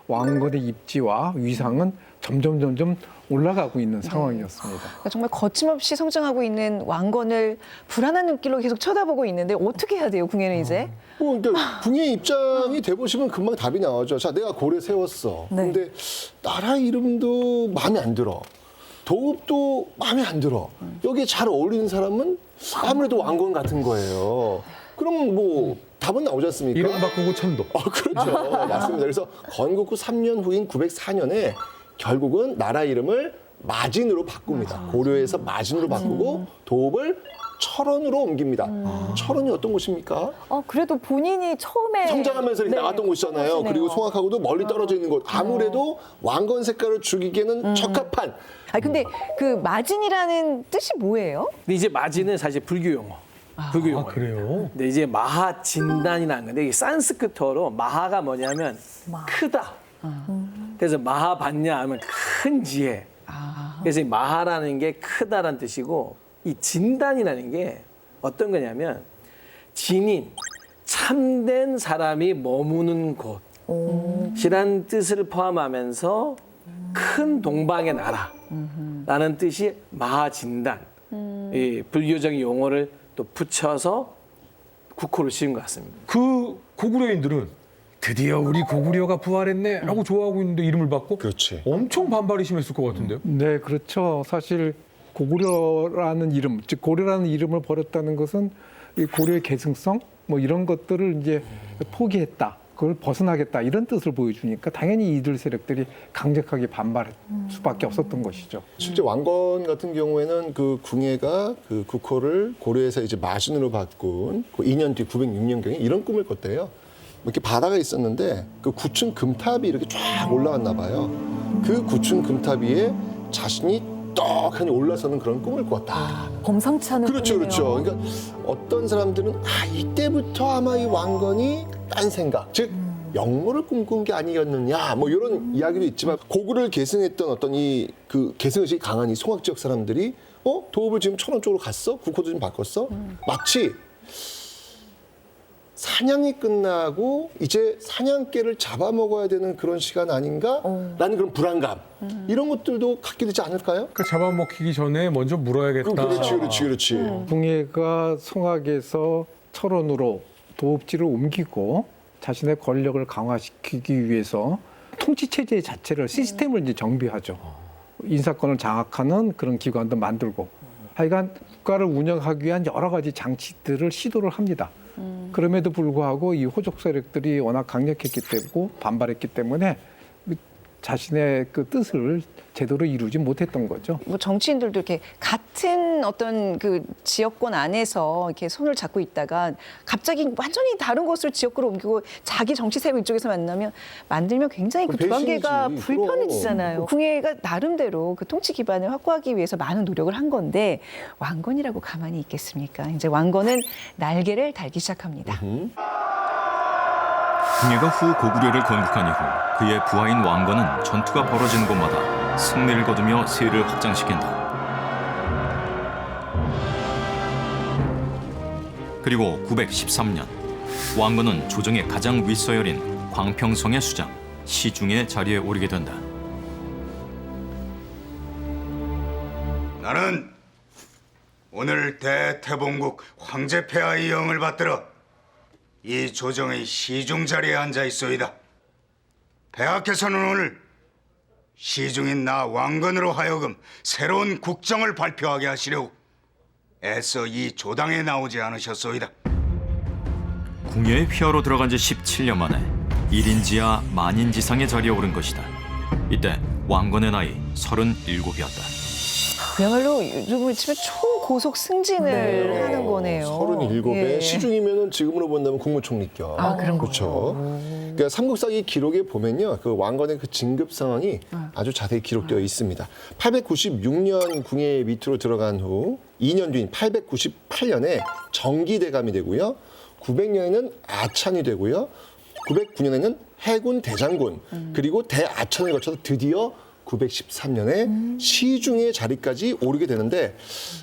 왕건의 입지와 위상은 점점 올라가고 있는 상황이었습니다. 그러니까 정말 거침없이 성장하고 있는 왕건을 불안한 눈길로 계속 쳐다보고 있는데 어떻게 해야 돼요, 궁예는 이제? 그러니까 궁예 입장이 돼보시면 금방 답이 나오죠. 자, 내가 고래 세웠어. 네. 근데 나라 이름도 마음에 안 들어. 도읍도 마음에 안 들어. 여기에 잘 어울리는 사람은 아무래도 왕건 같은 거예요. 그럼 뭐 답은 나오지 않습니까? 이름 바꾸고 천도. 그렇죠. 맞습니다. 그래서 건국 후 3년 후인 904년에 결국은 나라 이름을 마진으로 바꿉니다. 고려에서 마진으로 바꾸고 도읍을 철원으로 옮깁니다. 철원이 어떤 곳입니까? 그래도 본인이 처음에 성장하면서 이렇게 네, 나왔던 곳이잖아요. 그러시네요. 그리고 송악하고도 멀리 떨어져 있는 곳. 아무래도 왕건 색깔을 죽이기에는 적합한. 아니 근데 그 마진이라는 뜻이 뭐예요? 근데 이제 마진은 사실 불교 용어. 불교 용어. 그래요? 근데 이제 마하 진단이라는 건데 이게 산스크트어로 마하가 뭐냐면 크다. 그래서 마하반야 하면 큰 지혜. 그래서 이 마하라는 게 크다라는 뜻이고 이 진단이라는 게 어떤 거냐면 진인, 참된 사람이 머무는 곳이라는 뜻을 포함하면서 큰 동방의 나라라는 뜻이 마하진단. 이 불교적인 용어를 또 붙여서 국호를 씌운 것 같습니다. 그 고구려인들은 드디어 우리 고구려가 부활했네 하고 좋아하고 있는데 이름을 바꿔? 그렇지. 엄청 반발이 심했을 것 같은데요? 네, 그렇죠. 사실 고구려라는 이름, 즉 고려라는 이름을 버렸다는 것은 이 고려의 계승성 뭐 이런 것들을 이제 포기했다. 그걸 벗어나겠다 이런 뜻을 보여주니까 당연히 이들 세력들이 강력하게 반발할 수밖에 없었던 것이죠. 실제 왕건 같은 경우에는 그 궁예가 그 국호를 고려에서 이제 마신으로 바꾼 그 2년 뒤 906년경에 이런 꿈을 꿨대요. 이렇게 바다가 있었는데 그 9층 금탑이 이렇게 쫙 올라왔나 봐요. 그 9층 금탑 위에 자신이 떡하니 올라서는 그런 꿈을 꿨다. 범상치 않은 그렇죠, 꿈이네요. 그렇죠. 그러니까 어떤 사람들은 이때부터 아마 이 왕건이 딴 생각, 즉 영모를 꿈꾼 게 아니었느냐, 뭐 이런 이야기도 있지만 고구려를 계승했던 어떤 이 그 계승의식이 강한 이 송악 지역 사람들이 도읍을 지금 천원 쪽으로 갔어? 국호도 좀 바꿨어? 마치 사냥이 끝나고 이제 사냥개를 잡아먹어야 되는 그런 시간 아닌가? 라는 그런 불안감. 이런 것들도 갖게 되지 않을까요? 그 잡아먹히기 전에 먼저 물어야겠다. 그렇지. 궁예가 송악에서 철원으로 도읍지를 옮기고 자신의 권력을 강화시키기 위해서 통치 체제 자체를 시스템을 이제 정비하죠. 인사권을 장악하는 그런 기관도 만들고 하여간 국가를 운영하기 위한 여러 가지 장치들을 시도를 합니다. 그럼에도 불구하고 이 호족 세력들이 워낙 강력했기 때문에 반발했기 때문에 자신의 그 뜻을 제대로 이루지 못했던 거죠. 뭐 정치인들도 이렇게 같은 어떤 그 지역권 안에서 이렇게 손을 잡고 있다가 갑자기 완전히 다른 곳으로 지역구로 옮기고 자기 정치 세력 이쪽에서 만들면 굉장히 그 두 관계가 배신이지. 불편해지잖아요. 궁예가 나름대로 그 통치 기반을 확보하기 위해서 많은 노력을 한 건데 왕건이라고 가만히 있겠습니까? 이제 왕건은 날개를 달기 시작합니다. 궁예가 후 고구려를 건국한 이후 그의 부하인 왕건은 전투가 벌어지는 곳마다 승리를 거두며 세를 확장시킨다. 그리고 913년 왕건은 조정의 가장 윗서열인 광평성의 수장 시중의 자리에 오르게 된다. 나는 오늘 대태봉국 황제 폐하의 영을 받들어 이 조정의 시중 자리에 앉아 있소이다. 폐하께서는 오늘 시중인 나 왕건으로 하여금 새로운 국정을 발표하게 하시려고 애써 이 조당에 나오지 않으셨소이다. 궁예의 휘하로 들어간 지 17년 만에 1인지하 만인지상의 자리에 오른 것이다. 이때 왕건의 나이 37이었다. 그야말로 요즘으로 치면 초고속 승진을 하는 거네요. 37에 예. 시중이면은 지금으로 본다면 국무총리격. 그런 그렇죠. 그러니까 삼국사기 기록에 보면요, 그 왕건의 그 진급 상황이 아주 자세히 기록되어 있습니다. 896년 궁예 밑으로 들어간 후 2년 뒤인 898년에 정기대감이 되고요, 900년에는 아찬이 되고요, 909년에는 해군 대장군, 그리고 대아찬을 거쳐서 드디어 913년에 시중의 자리까지 오르게 되는데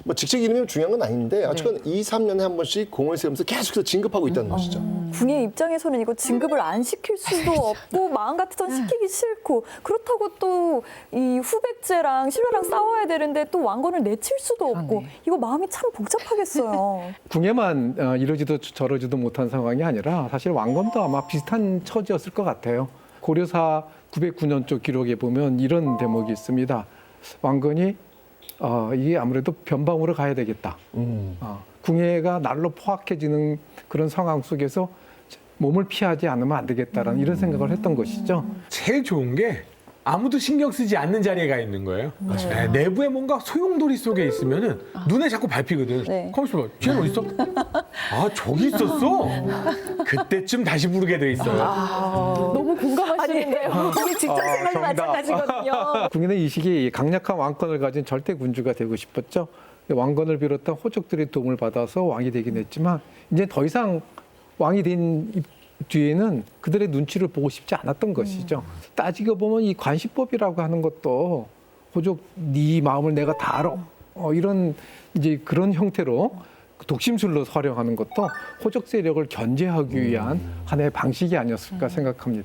뭐 직책 이름이 중요한 건 아닌데 어쨌건 2, 3년에 한 번씩 공을 세우면서 계속해서 진급하고 있다는 것이죠. 궁의 입장에서는 이거 진급을 안 시킬 수도 없고 마음 같아서는 시키기 싫고 그렇다고 또 이 후백제랑 신라랑 싸워야 되는데 또 왕건을 내칠 수도 없고 이거 마음이 참 복잡하겠어요. 궁예만 이러지도 저러지도 못한 상황이 아니라 사실 왕건도 아마 비슷한 처지였을 것 같아요. 고려사 909년 쪽 기록에 보면 이런 대목이 있습니다. 왕건이 이게 아무래도 변방으로 가야 되겠다. 궁예가 날로 포악해지는 그런 상황 속에서 몸을 피하지 않으면 안 되겠다라는 이런 생각을 했던 것이죠. 제일 좋은 게 아무도 신경 쓰지 않는 자리에 가 있는 거예요. 네, 내부에 뭔가 소용돌이 속에 있으면은 눈에 자꾸 밟히거든. 네. 가만있어 봐. 쟤는 어디 있어? 아, 저기 있었어? 그때쯤 다시 부르게 돼 있어요. 너무 공감하시는데요. 우리 직장 생활도 마찬가지거든요. 궁예는 이 시기 강력한 왕권을 가진 절대 군주가 되고 싶었죠. 왕건을 비롯한 호족들의 도움을 받아서 왕이 되긴 했지만 이제 더 이상 왕이 된 뒤에는 그들의 눈치를 보고 싶지 않았던 것이죠. 따지고 보면 이 관시법이라고 하는 것도 호족 네 마음을 내가 다 알아. 이런 이제 그런 형태로 독심술로 활용하는 것도 호족 세력을 견제하기 위한 하나의 방식이 아니었을까 생각합니다.